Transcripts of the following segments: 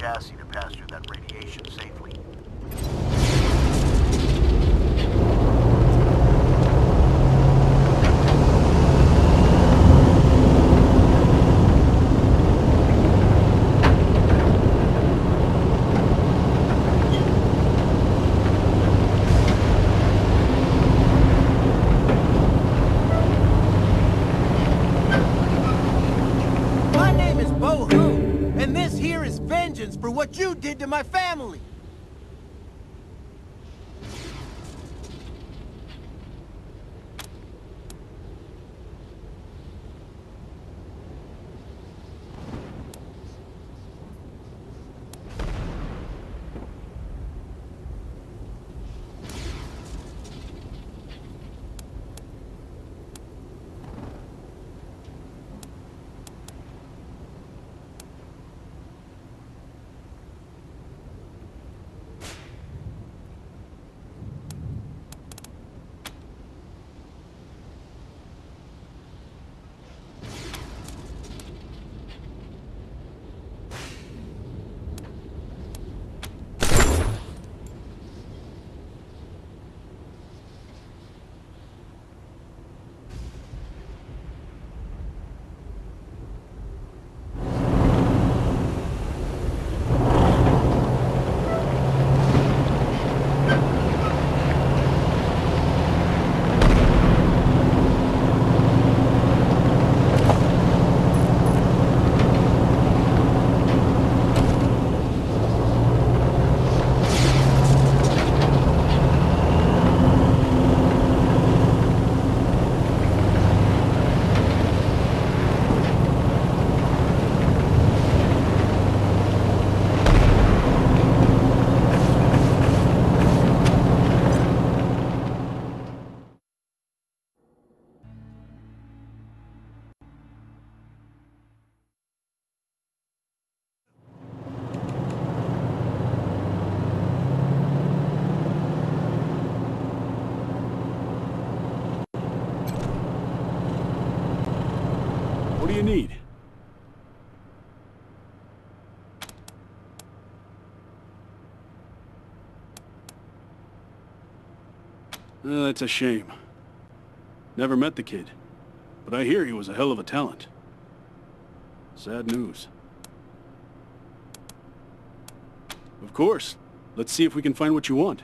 chassis to pass through that radiation safely. For what you did to my family. What do you need? That's a shame. Never met the kid, but I hear he was a hell of a talent. Sad news. Of course. Let's see if we can find what you want.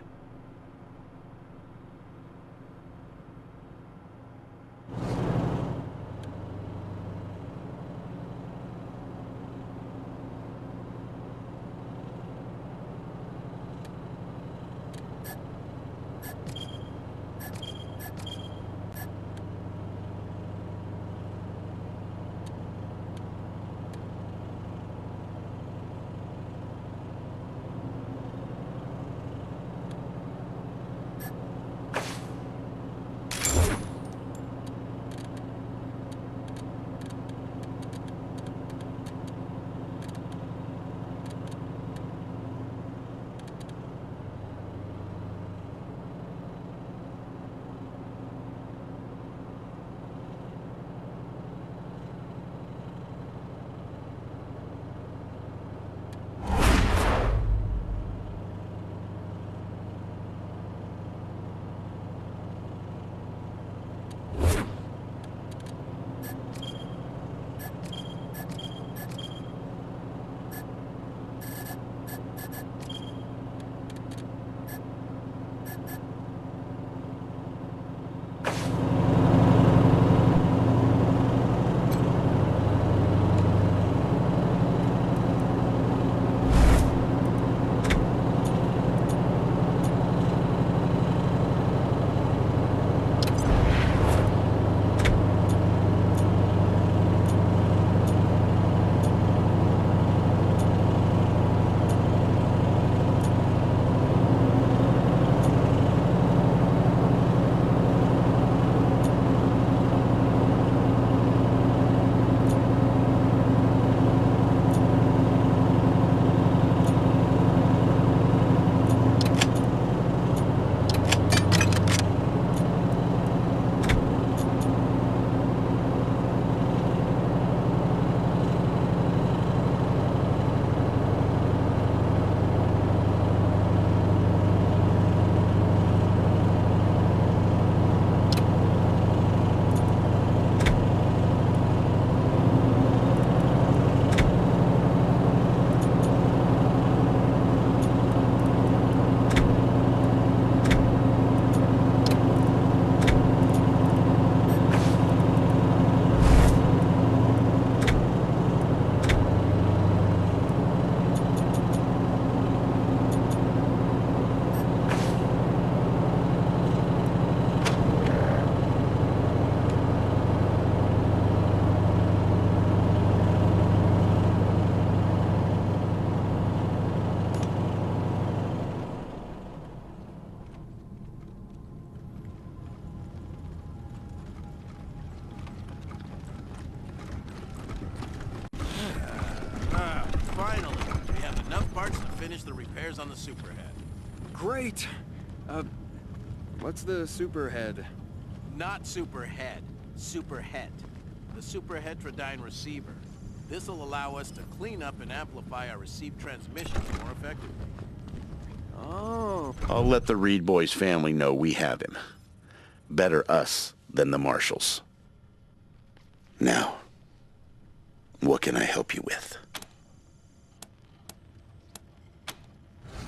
finish the repairs on the Superhead. Great! What's the Superhead? Not Superhead, Superhet. The Superheterodyne receiver. This'll allow us to clean up and amplify our received transmissions more effectively. Oh. I'll let the Reed boys' family know we have him. Better us than the Marshals. Now, what can I help you with?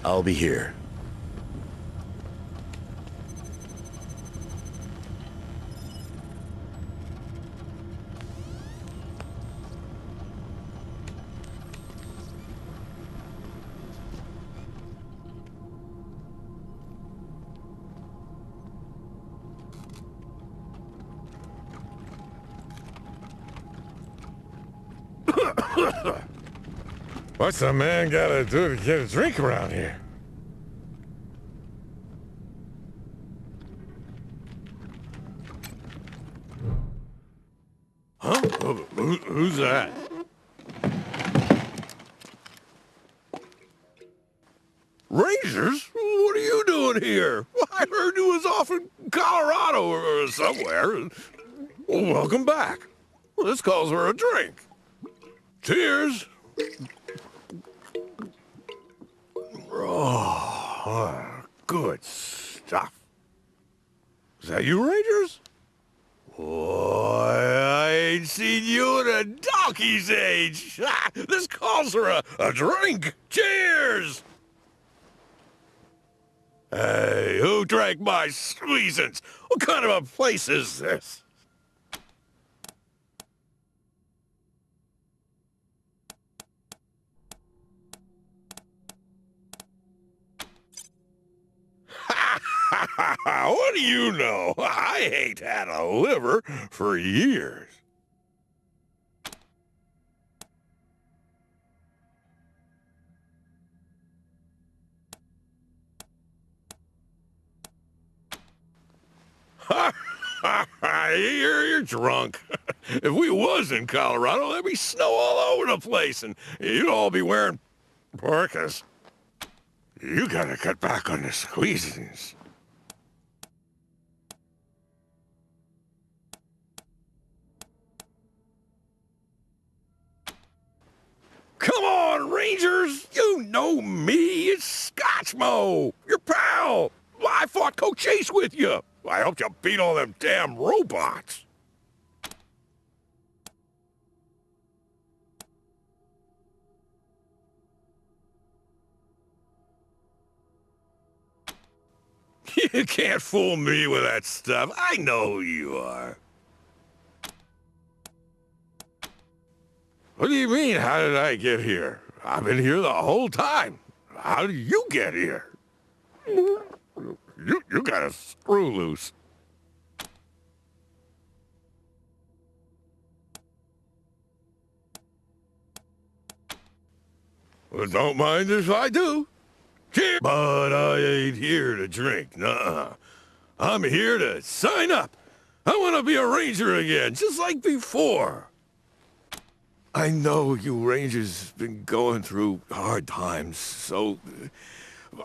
I'll be here. What's a man gotta do to get a drink around here? Huh? Who's that? Rangers? What are you doing here? I heard you was off in Colorado or somewhere. Well, welcome back. This calls for a drink. Cheers. Oh, good stuff. Is that you, Rangers? Boy, I ain't seen you in a donkey's age. This calls for a drink. Cheers! Hey, who drank my squeezins? What kind of a place is this? What do you know? I ain't had a liver for years. You're drunk. If we was in Colorado, there'd be snow all over the place, and you'd all be wearing parkas. You gotta cut back on the squeezings. Come on, Rangers! You know me! It's Scotchmo! Your pal! I fought Coach Chase with you! I helped you beat all them damn robots! You can't fool me with that stuff. I know who you are. What do you mean, how did I get here? I've been here the whole time. How did you get here? You got a screw loose. Well, don't mind if I do. Cheers! But I ain't here to drink, nuh-uh. I'm here to sign up. I want to be a ranger again, just like before. I know you Rangers been going through hard times, so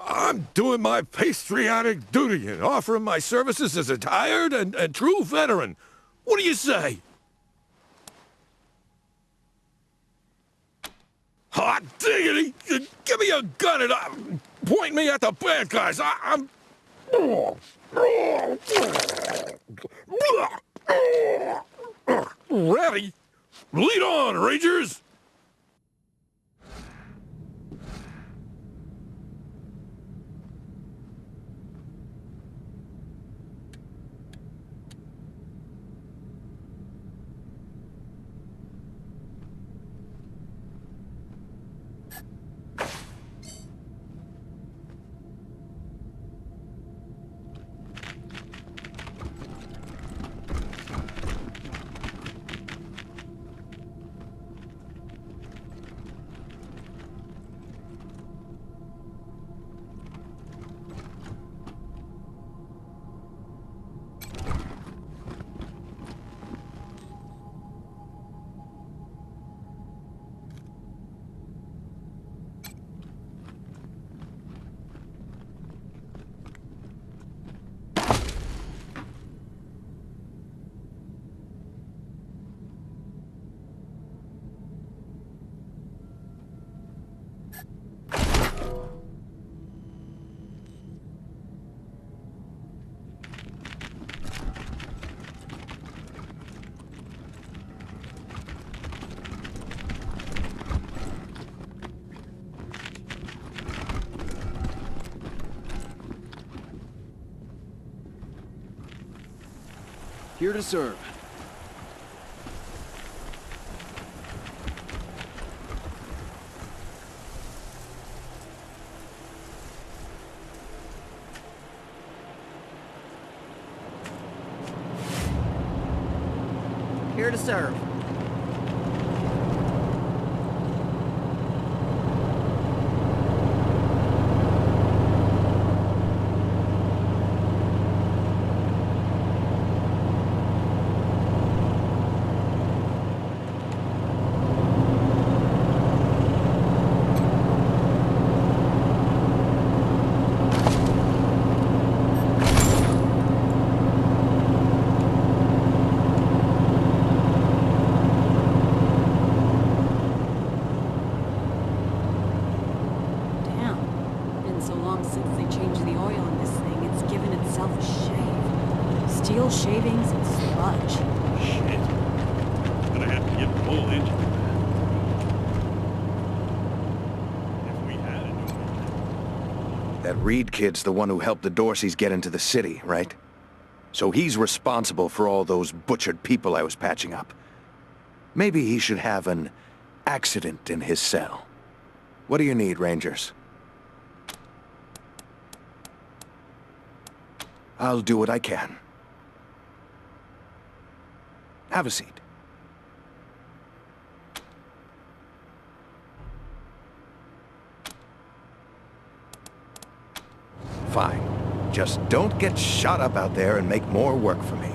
I'm doing my patriotic duty and offering my services as a tired and true veteran. What do you say? Hot diggity! Give me a gun and point me at the bad guys. I'm... Ready? Lead on, Rangers! Here to serve. Here to serve. Steel shavings and sludge. Shit. Gonna have to get the whole engine for that. If we had a new engine. That Reed kid's the one who helped the Dorseys get into the city, right? So he's responsible for all those butchered people I was patching up. Maybe he should have an accident in his cell. What do you need, Rangers? I'll do what I can. Have a seat. Fine. Just don't get shot up out there and make more work for me.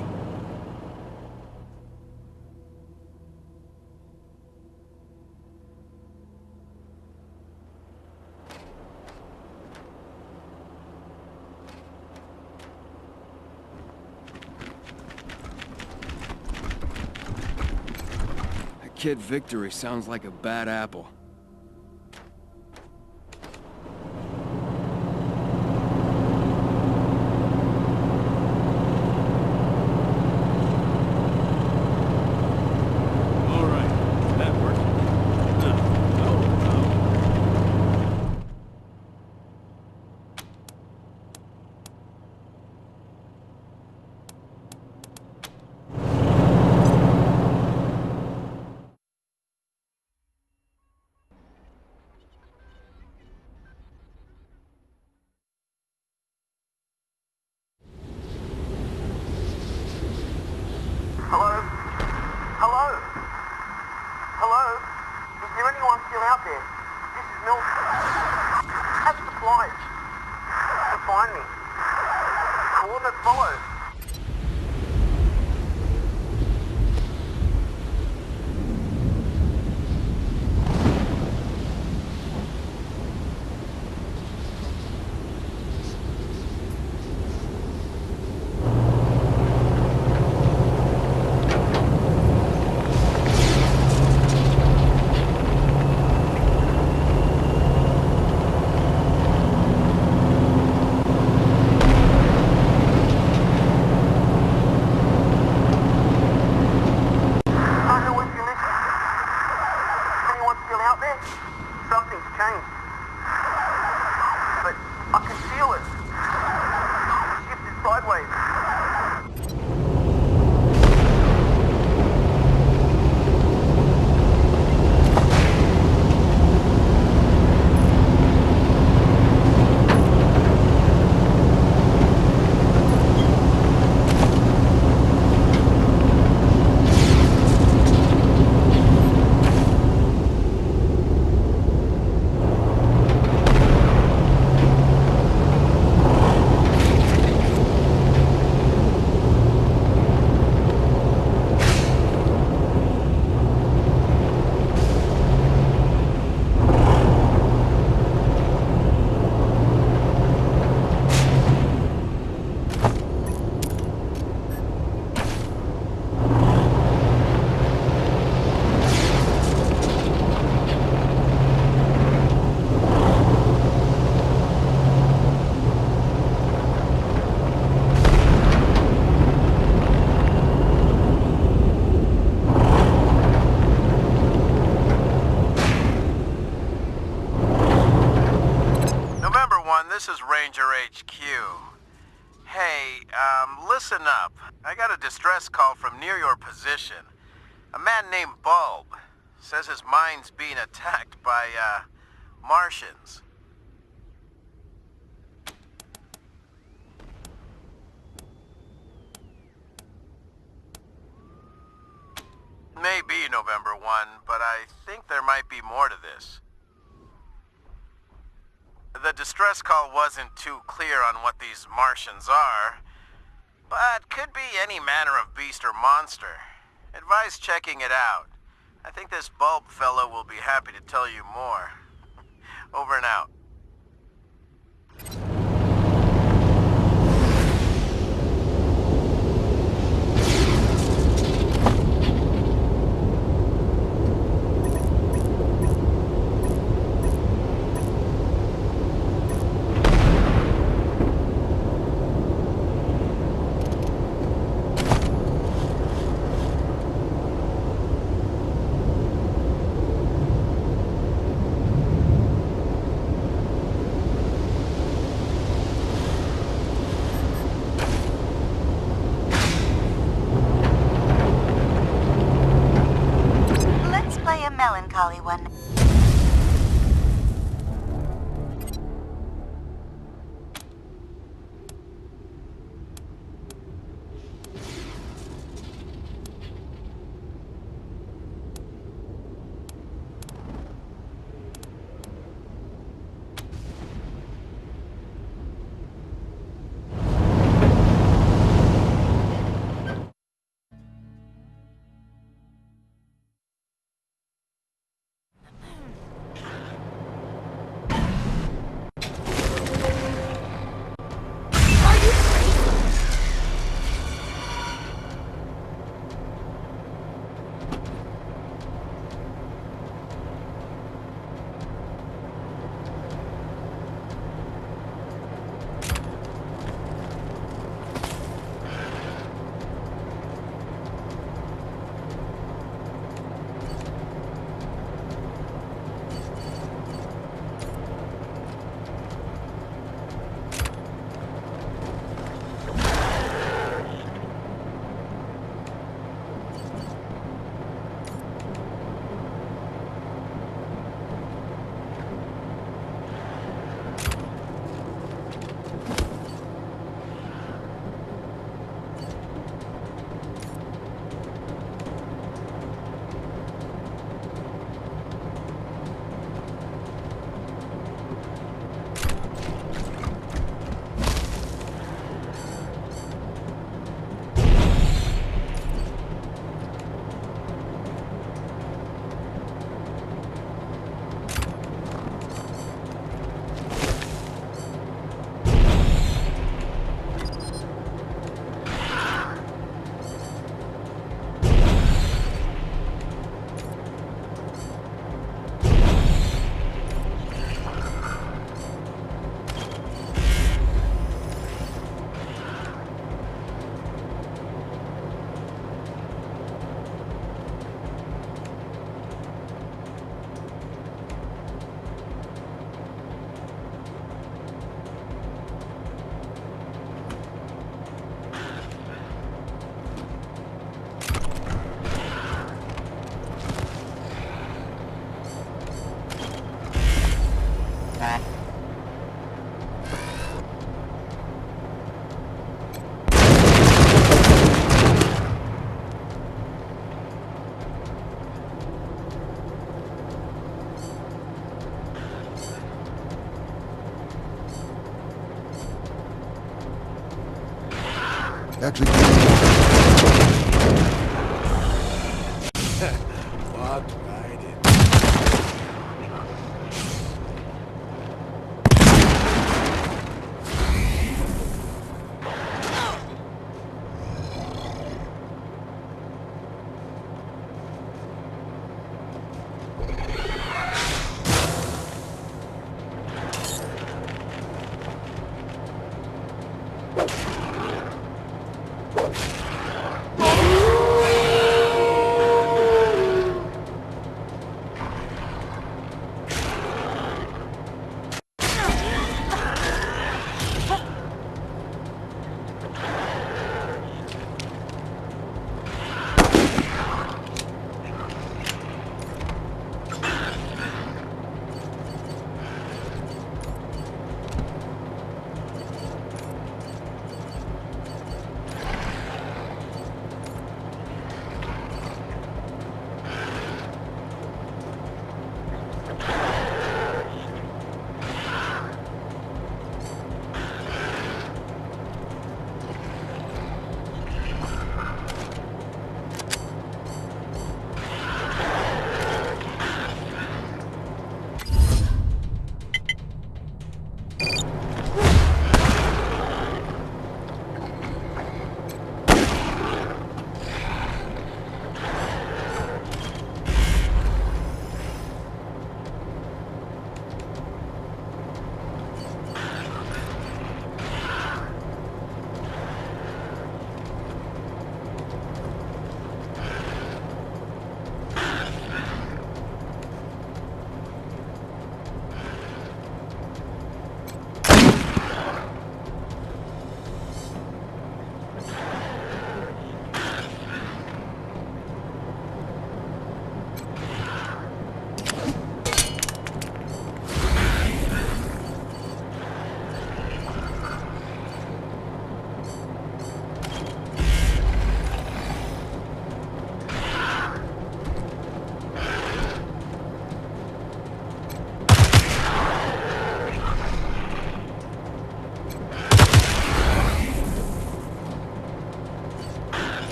Kid Victory sounds like a bad apple. All right, that works. I got a distress call from near your position. A man named Bulb says his mine's being attacked by, Martians. Maybe November 1, but I think there might be more to this. The distress call wasn't too clear on what these Martians are, but could be any manner of beast or monster. Advise checking it out. I think this Bulb fellow will be happy to tell you more. Over and out. Melancholy one. Actually, Walked right in.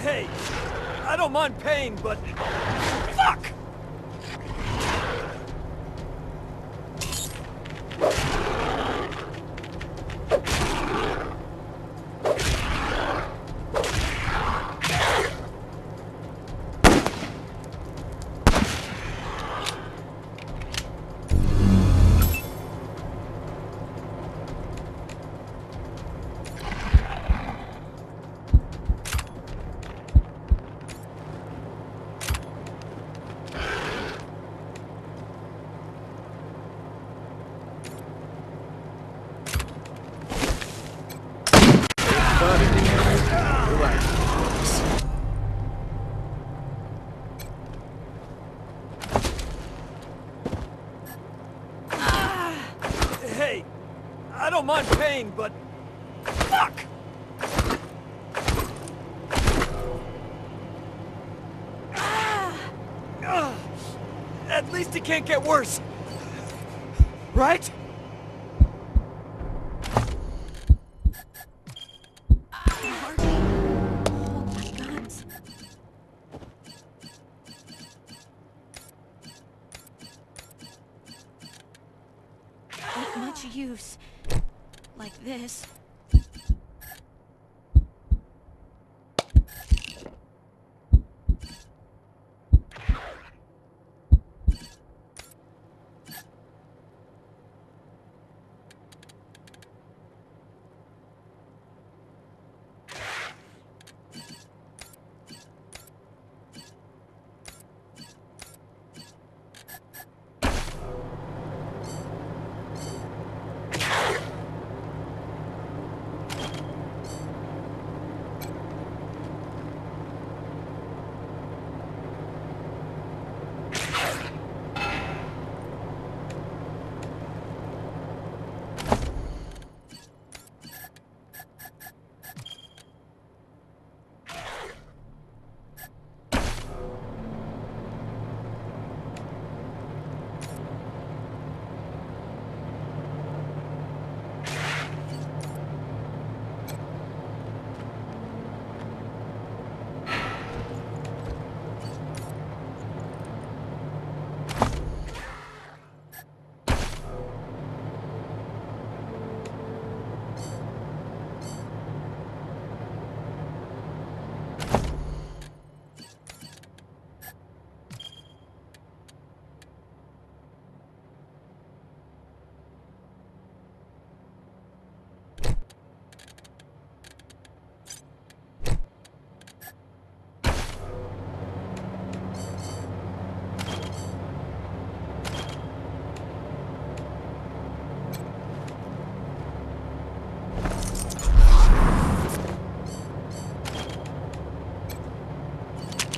Hey, I don't mind pain, but... Fuck! Hey, I don't mind pain, but... Fuck! At least it can't get worse. Right? Hold my guns. Ain't much use. Like this.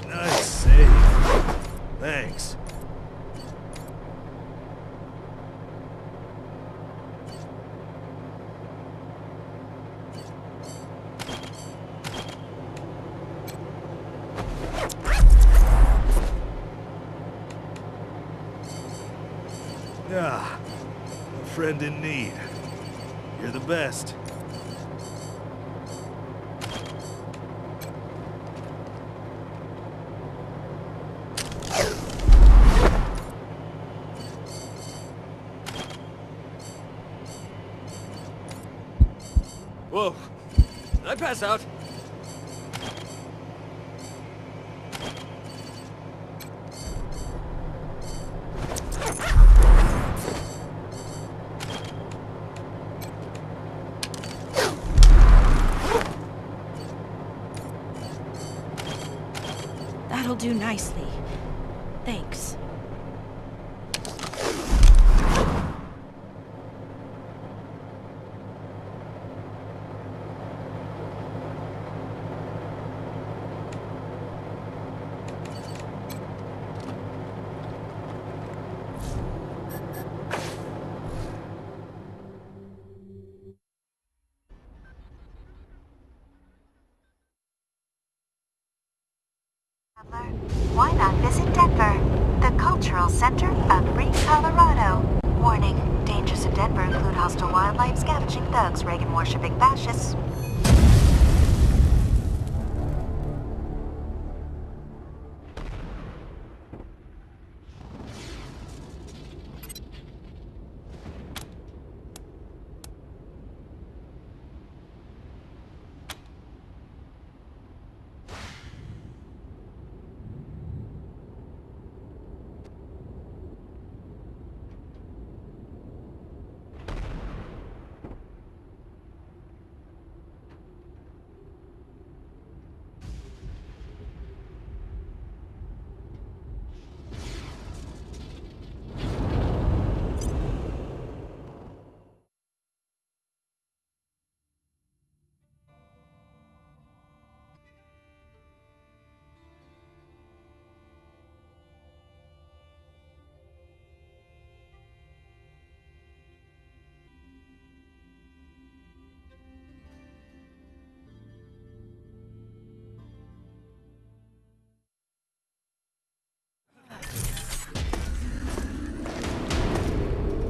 Nice save. Thanks. Ah, a friend in need. You're the best. Whoa. Did I pass out? That'll do nicely. Thanks. Traveler, why not visit Denver, the cultural center of free Colorado? Warning, dangers of Denver include hostile wildlife, scavenging thugs, Reagan-worshipping fascists.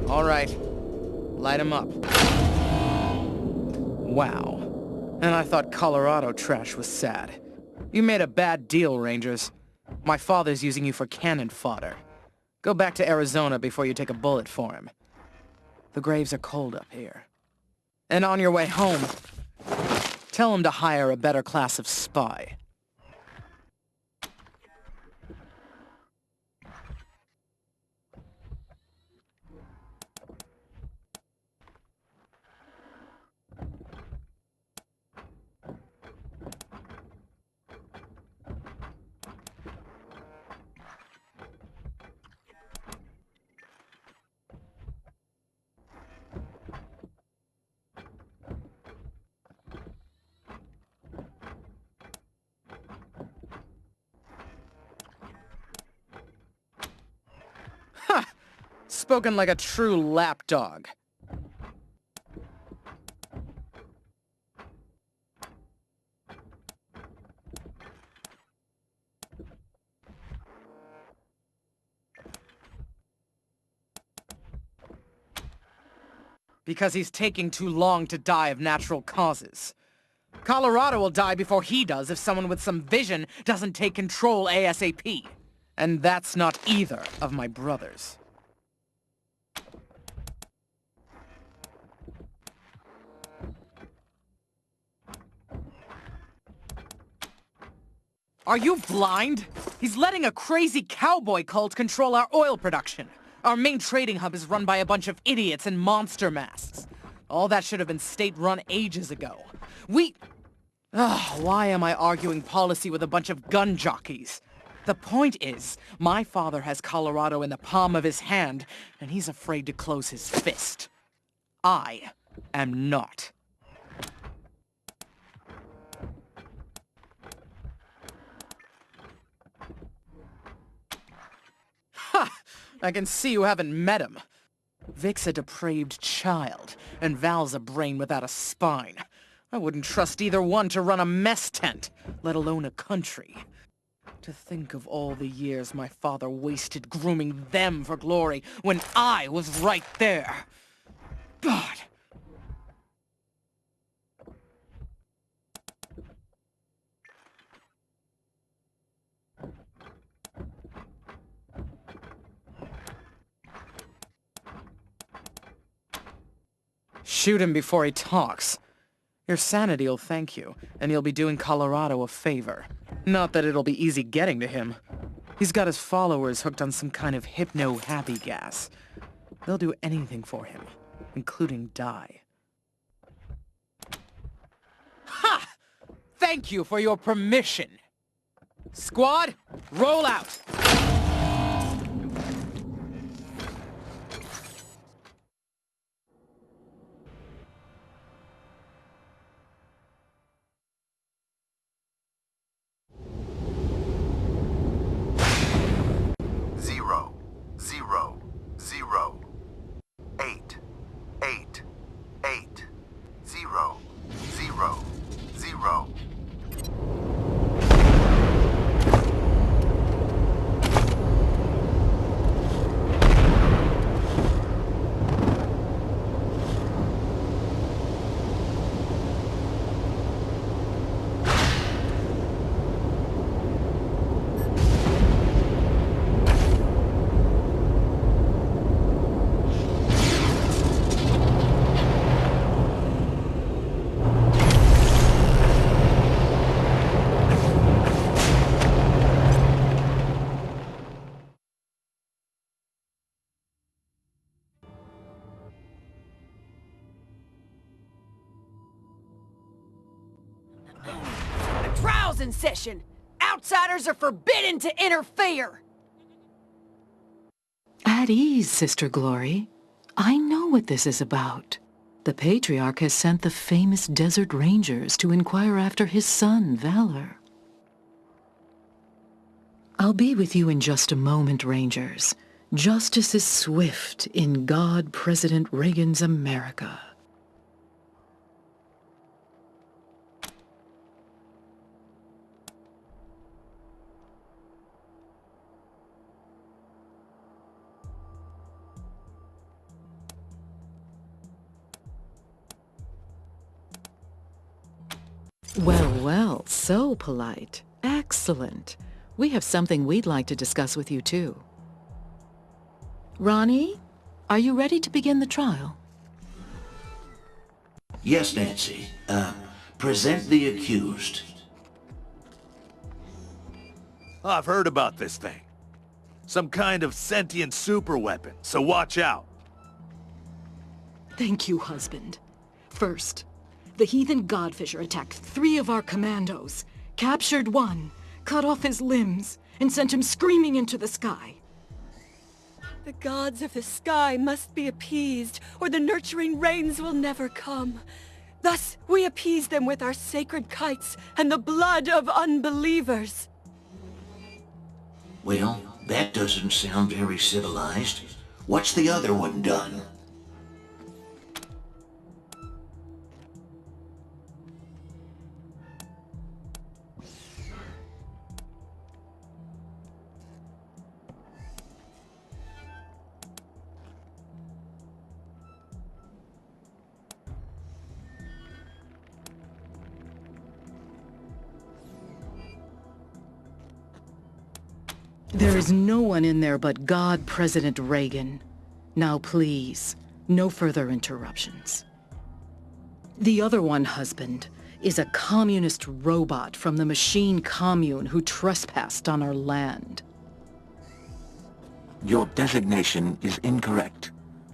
All right. Light 'em up. Wow. And I thought Colorado trash was sad. You made a bad deal, Rangers. My father's using you for cannon fodder. Go back to Arizona before you take a bullet for him. The graves are cold up here. And on your way home, tell him to hire a better class of spy. Spoken like a true lapdog. Because he's taking too long to die of natural causes. Colorado will die before he does if someone with some vision doesn't take control ASAP. And that's not either of my brothers. Are you blind? He's letting a crazy cowboy cult control our oil production. Our main trading hub is run by a bunch of idiots in monster masks. All that should have been state-run ages ago. Why am I arguing policy with a bunch of gun jockeys? The point is, my father has Colorado in the palm of his hand, and he's afraid to close his fist. I am not. Ha! I can see you haven't met him. Vic's a depraved child, and Val's a brain without a spine. I wouldn't trust either one to run a mess tent, let alone a country. To think of all the years my father wasted grooming them for glory when I was right there. God. Shoot him before he talks. Your sanity'll thank you, and you'll be doing Colorado a favor. Not that it'll be easy getting to him. He's got his followers hooked on some kind of hypno-happy gas. They'll do anything for him, including die. Ha! Thank you for your permission! Squad, roll out! in session. Outsiders are forbidden to interfere. At ease, Sister Glory. I know what this is about. The Patriarch has sent the famous Desert Rangers to inquire after his son, Valor. I'll be with you in just a moment, Rangers. Justice is swift in God President Reagan's America. Well, well, so polite. Excellent. We have something we'd like to discuss with you, too. Ronnie, are you ready to begin the trial? Yes, Nancy. Present the accused. I've heard about this thing. Some kind of sentient superweapon, so watch out. Thank you, husband. First, the heathen Godfisher attacked 3 of our commandos, captured 1, cut off his limbs, and sent him screaming into the sky. The gods of the sky must be appeased, or the nurturing rains will never come. Thus, we appease them with our sacred kites and the blood of unbelievers. Well, that doesn't sound very civilized. What's the other one done? There is no one in there but God President Reagan. Now please, no further interruptions. The other one, husband, is a communist robot from the machine commune who trespassed on our land. Your designation is incorrect.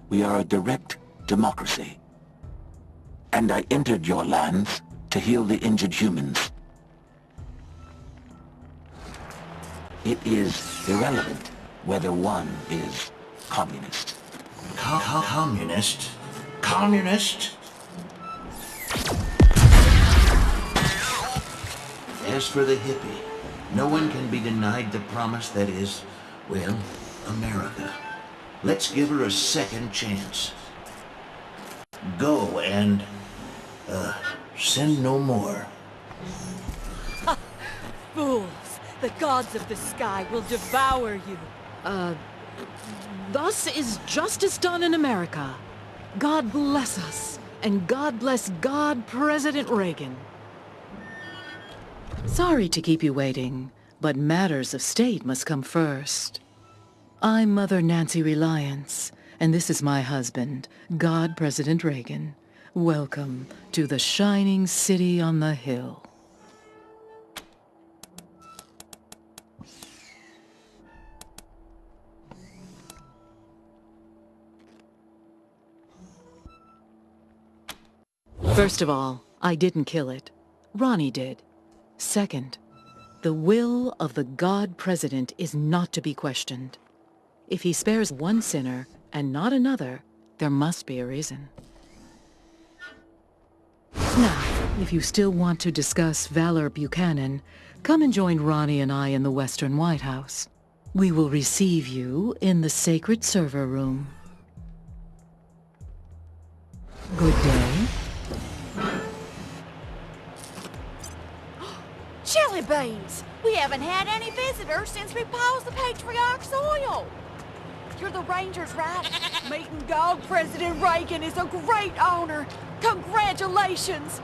We are a direct democracy. And I entered your lands to heal the injured humans. It is irrelevant whether one is communist. Communist? Communist? As for the hippie, no one can be denied the promise that is, well, America. Let's give her a second chance. Go and, send no more. Fools! The gods of the sky will devour you. Thus is justice done in America. God bless us, and God bless God President Reagan. Sorry to keep you waiting, but matters of state must come first. I'm Mother Nancy Reliance, and this is my husband, God President Reagan. Welcome to the shining city on the hill. First of all, I didn't kill it. Ronnie did. Second, the will of the God President is not to be questioned. If he spares one sinner and not another, there must be a reason. Now, if you still want to discuss Valor Buchanan, come and join Ronnie and I in the Western White House. We will receive you in the sacred server room. Good day. Chili beans! We haven't had any visitors since we paused the Patriarch's oil. You're the Rangers, right? Meeting God President Reagan is a great honor. Congratulations!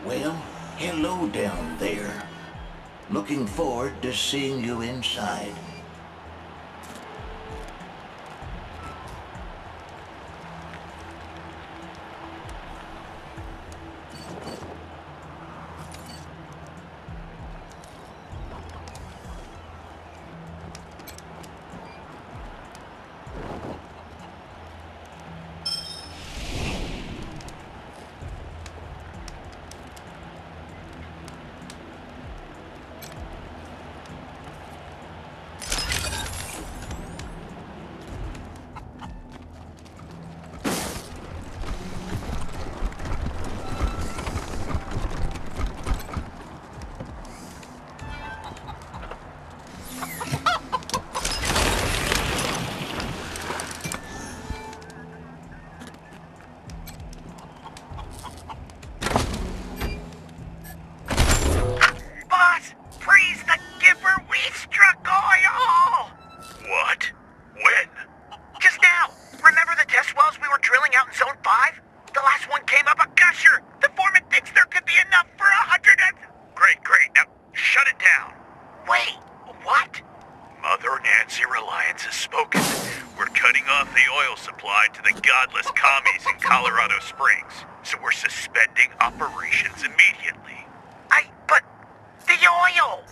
Well, hello down there. Looking forward to seeing you inside. cutting off the oil supply to the godless commies in Colorado Springs, so we're suspending operations immediately. But the oil!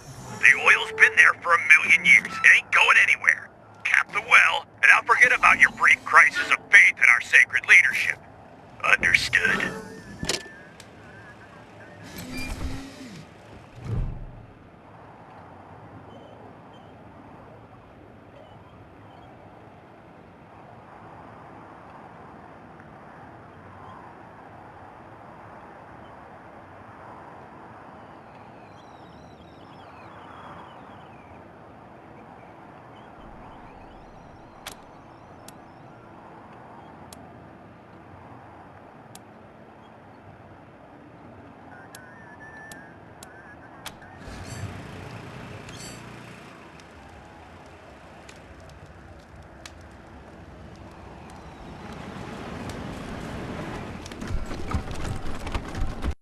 The oil's been there for 1,000,000 years. It ain't going anywhere. Cap the well, and I'll forget about your brief crisis of faith in our sacred leadership. Understood.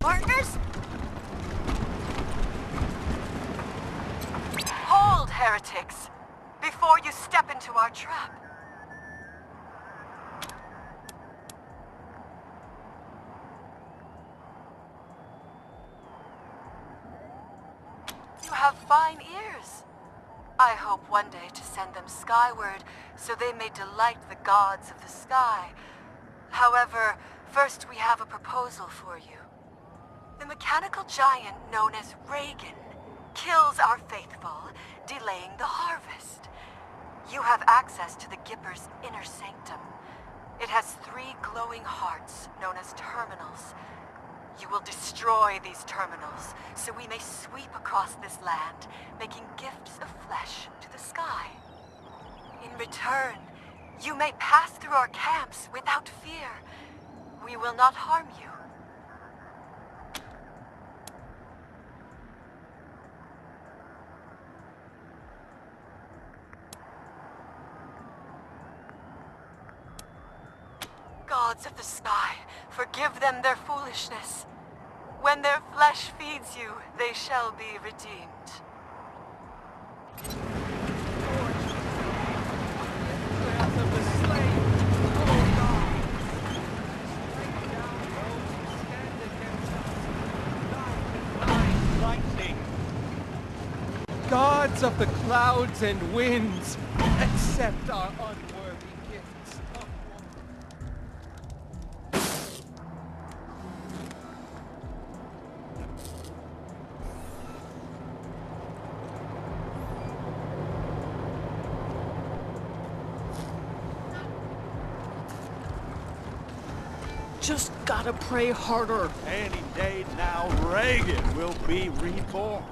Partners? Hold, heretics, before you step into our trap. You have fine ears. I hope one day to send them skyward so they may delight the gods of the sky. However, first we have a proposal for you. The mechanical giant known as Reagan kills our faithful, delaying the harvest. You have access to the Gipper's inner sanctum. It has 3 glowing hearts known as terminals. You will destroy these terminals so we may sweep across this land, making gifts of flesh to the sky. In return, you may pass through our camps without fear. We will not harm you. Gods of the sky, forgive them their foolishness. When their flesh feeds you, they shall be redeemed. Gods of the clouds and winds, accept our unworthy gifts of Just gotta pray harder. Any day now, Reagan will be reborn.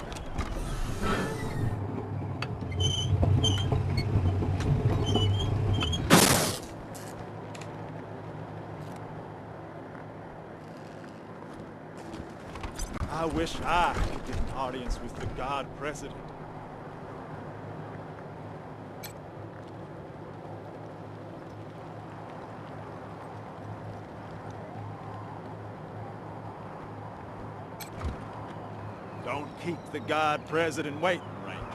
I wish I could get an audience with the God President. Don't keep the God President waiting, Rangers.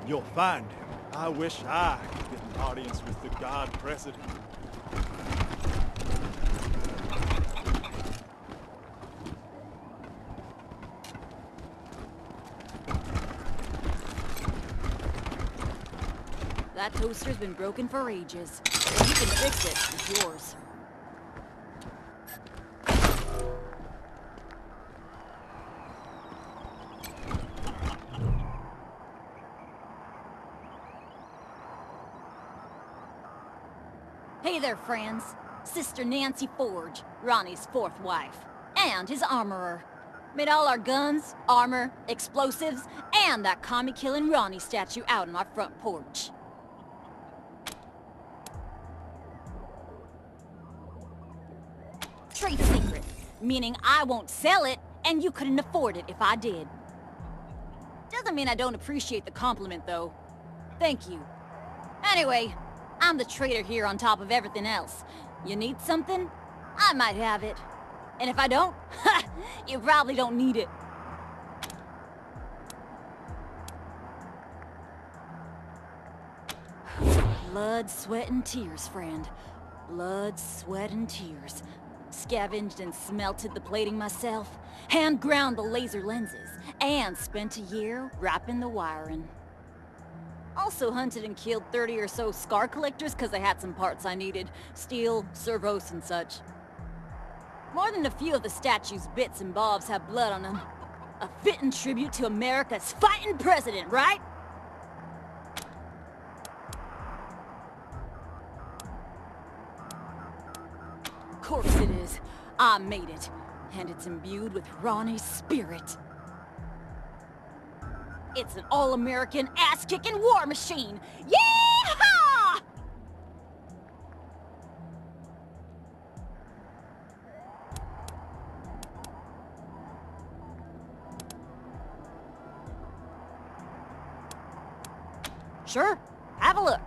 You'll find him. I wish I could get an audience with the God President. That toaster's been broken for ages. If you can fix it, it's yours. Hey there, friends. Sister Nancy Forge, Ronnie's 4th wife, and his armorer. Made all our guns, armor, explosives, and that commie-killing Ronnie statue out on our front porch. Trade secret, meaning I won't sell it, and you couldn't afford it if I did. Doesn't mean I don't appreciate the compliment, though. Thank you. Anyway, I'm the trader here on top of everything else. You need something? I might have it. And if I don't, you probably don't need it. Blood, sweat, and tears, friend. Blood, sweat, and tears. Scavenged and smelted the plating myself, hand ground the laser lenses, and spent a year wrapping the wiring. Also hunted and killed 30 or so scar collectors because I had some parts I needed. Steel, servos, and such. More than a few of the statue's bits and bobs have blood on them. A fitting tribute to America's fighting president, right? Of course it is. I made it. And it's imbued with Ronnie's spirit. It's an all-American, ass-kicking war machine! Yeehaw! Sure, have a look.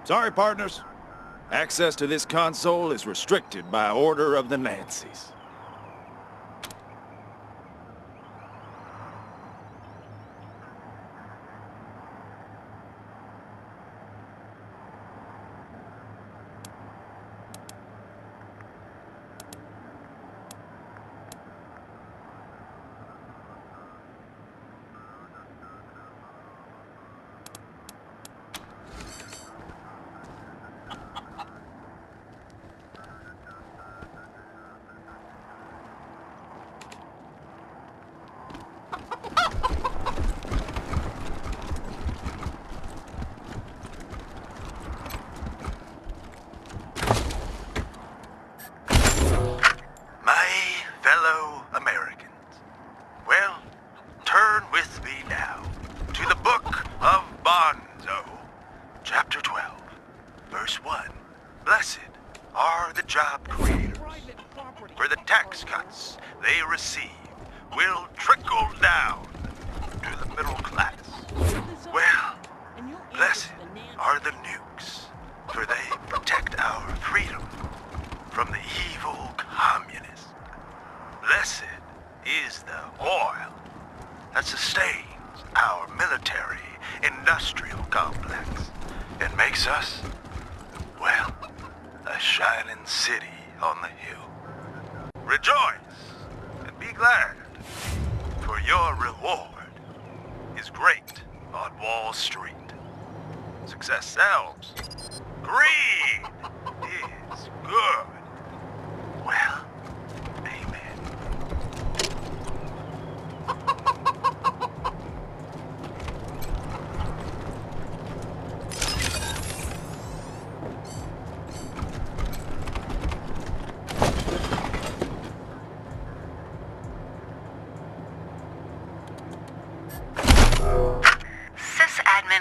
Sorry, partners. Access to this console is restricted by order of the Nancys.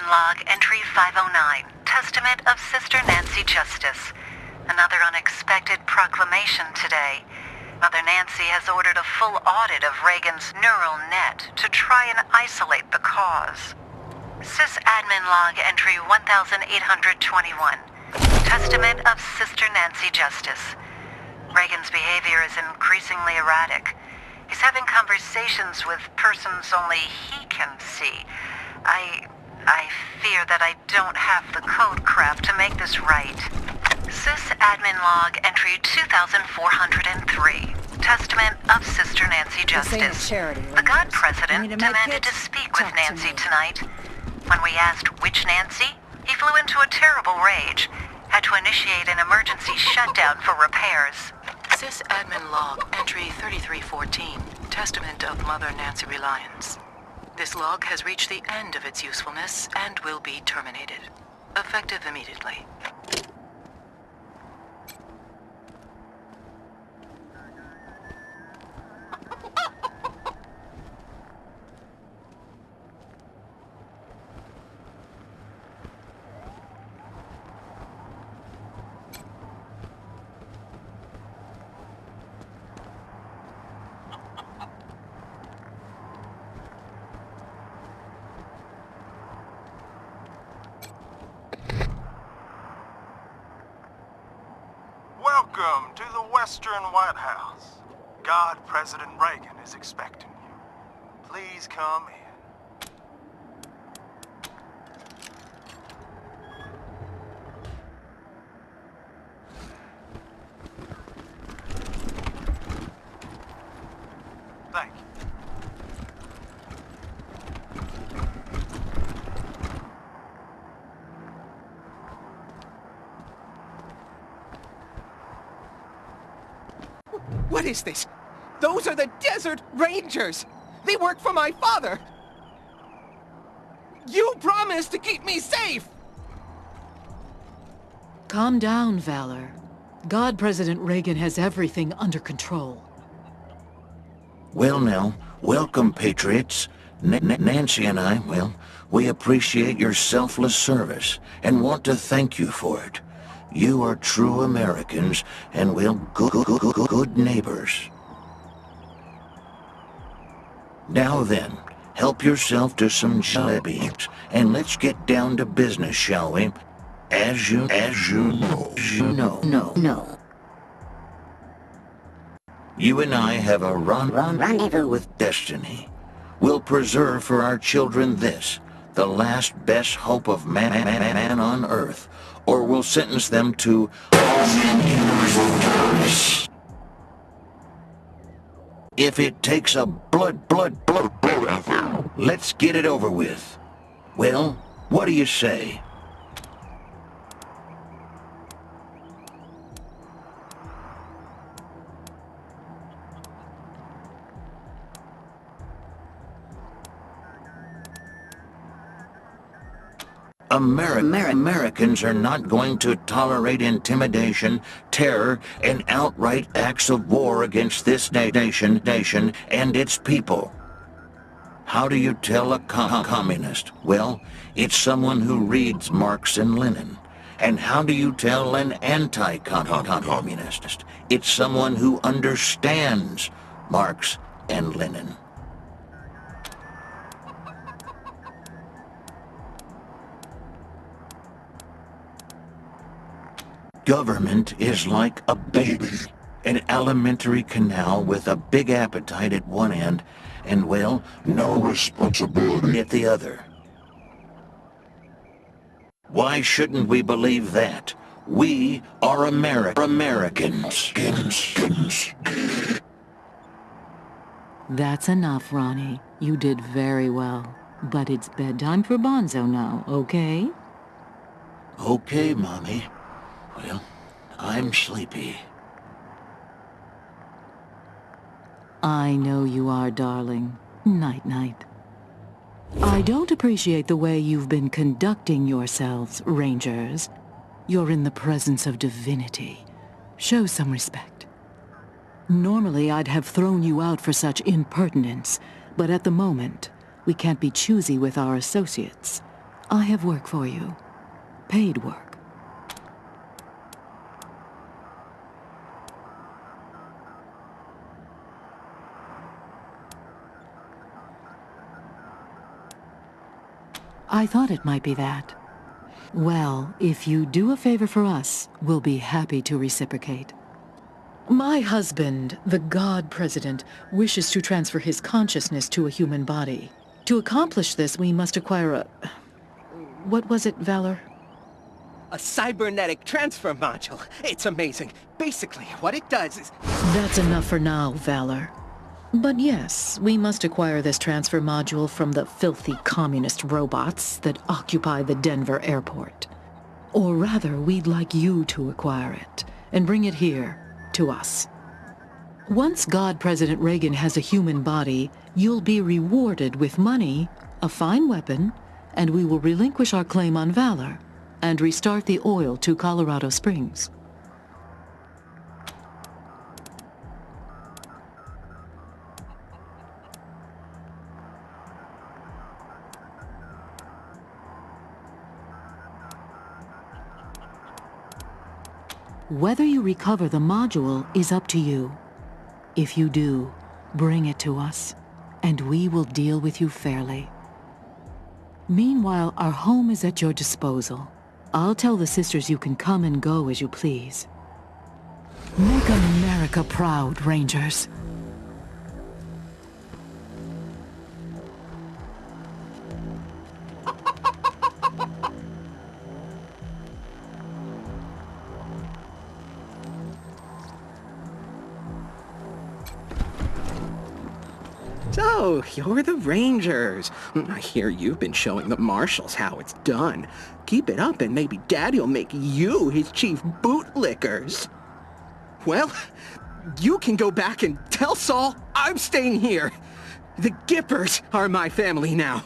Log entry 509, Testament of Sister Nancy Justice. Another unexpected proclamation today. Mother Nancy has ordered a full audit of Reagan's neural net to try and isolate the cause. Sys-admin log entry 1821, Testament of Sister Nancy Justice. Reagan's behavior is increasingly erratic. He's having conversations with persons only he can see. I fear that I don't have the code craft to make this right. Sys-admin log entry 2403. Testament of Sister Nancy Justice. The God President demanded to speak with Nancy tonight. When we asked which Nancy, he flew into a terrible rage. Had to initiate an emergency shutdown for repairs. Sys-admin log entry 3314. Testament of Mother Nancy Reliance. This log has reached the end of its usefulness and will be terminated. Effective immediately. Welcome to the Western White House. God President Reagan is expecting you. Please come in. Thank you. What is this? Those are the Desert Rangers! They work for my father! You promised to keep me safe! Calm down, Valor. God President Reagan has everything under control. Well now, welcome, Patriots. Nancy and I, well, we appreciate your selfless service and want to thank you for it. You are true Americans and, well, good neighbors. Now then, help yourself to some jelly beans and let's get down to business, shall we? As you know. You and I have a rendezvous with destiny. We'll preserve for our children this, the last best hope of man on Earth, or we'll sentence them to... If it takes a blood, let's get it over with. Well, what do you say? Americans are not going to tolerate intimidation, terror, and outright acts of war against this nation and its people. How do you tell a communist? Well, it's someone who reads Marx and Lenin. And how do you tell an anti-communist? It's someone who understands Marx and Lenin. Government is like a baby, an alimentary canal with a big appetite at one end and, well, no responsibility at the other. Why shouldn't we believe that? We are Americans. That's enough, Ronnie. You did very well. But it's bedtime for Bonzo now, okay? Okay, Mommy. Well, I'm sleepy. I know you are, darling. Night-night. I don't appreciate the way you've been conducting yourselves, Rangers. You're in the presence of divinity. Show some respect. Normally, I'd have thrown you out for such impertinence, but at the moment, we can't be choosy with our associates. I have work for you. Paid work. I thought it might be that. Well, if you do a favor for us, we'll be happy to reciprocate. My husband, the God President, wishes to transfer his consciousness to a human body. To accomplish this, we must acquire a... What was it, Valor? A cybernetic transfer module. It's amazing. Basically, what it does is... That's enough for now, Valor. But yes, we must acquire this transfer module from the filthy communist robots that occupy the Denver airport. Or rather, we'd like you to acquire it and bring it here, to us. Once God President Reagan has a human body, you'll be rewarded with money, a fine weapon, and we will relinquish our claim on Valor and restart the oil to Colorado Springs. Whether you recover the module is up to you. If you do, bring it to us, and we will deal with you fairly. Meanwhile, our home is at your disposal. I'll tell the sisters you can come and go as you please. Make America proud, Rangers. So, you're the Rangers. I hear you've been showing the Marshals how it's done. Keep it up and maybe Daddy'll make you his chief bootlickers. Well, you can go back and tell Saul I'm staying here. The Gippers are my family now.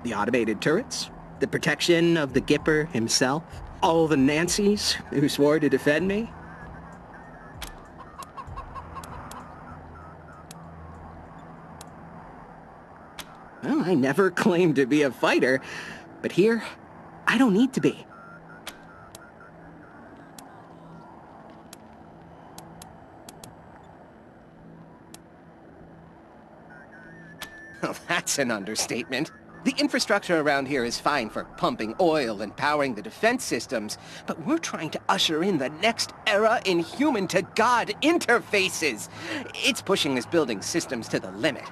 The automated turrets, the protection of the Gipper himself, all the Nancys who swore to defend me. Well, I never claimed to be a fighter, but here, I don't need to be. Well, that's an understatement. The infrastructure around here is fine for pumping oil and powering the defense systems, but we're trying to usher in the next era in human-to-God interfaces. It's pushing this building's systems to the limit.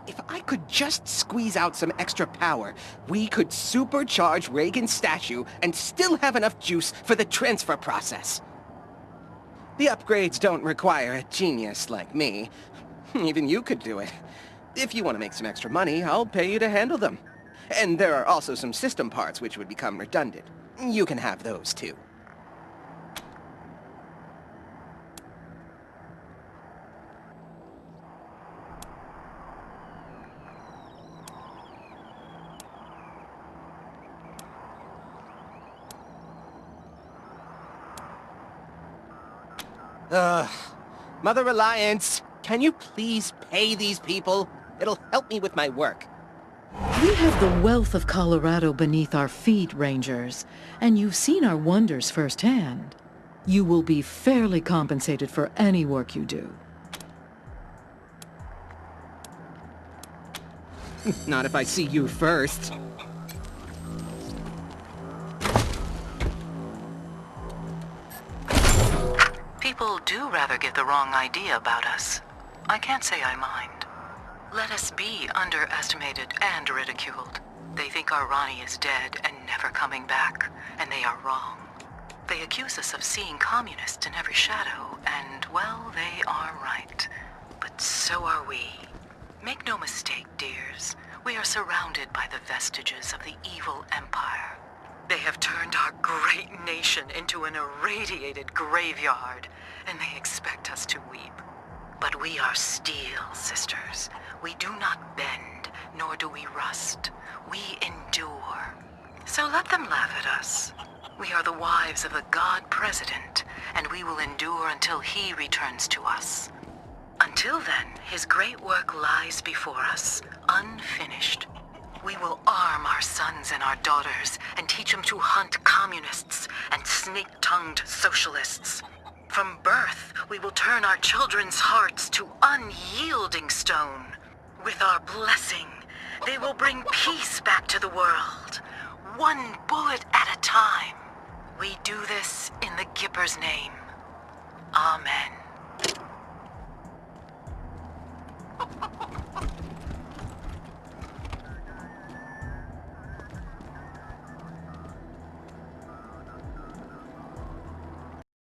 If I could just squeeze out some extra power, we could supercharge Reagan's statue and still have enough juice for the transfer process. The upgrades don't require a genius like me. Even you could do it. If you want to make some extra money, I'll pay you to handle them. And there are also some system parts which would become redundant. You can have those too. Mother Alliance, can you please pay these people? It'll help me with my work. We have the wealth of Colorado beneath our feet, Rangers, and you've seen our wonders firsthand. You will be fairly compensated for any work you do. Not if I see you first. People do rather get the wrong idea about us. I can't say I mind. Let us be underestimated and ridiculed. They think our Ronnie is dead and never coming back, and they are wrong. They accuse us of seeing communists in every shadow, and, well, they are right. But so are we. Make no mistake, dears. We are surrounded by the vestiges of the evil empire. They have turned our great nation into an irradiated graveyard, and they expect us to weep. But we are steel, sisters. We do not bend, nor do we rust. We endure. So let them laugh at us. We are the wives of the God President, and we will endure until he returns to us. Until then, his great work lies before us, unfinished. We will arm our sons and our daughters and teach them to hunt communists and snake-tongued socialists. From birth, we will turn our children's hearts to unyielding stone. With our blessing, they will bring peace back to the world, one bullet at a time. We do this in the Gipper's name. Amen.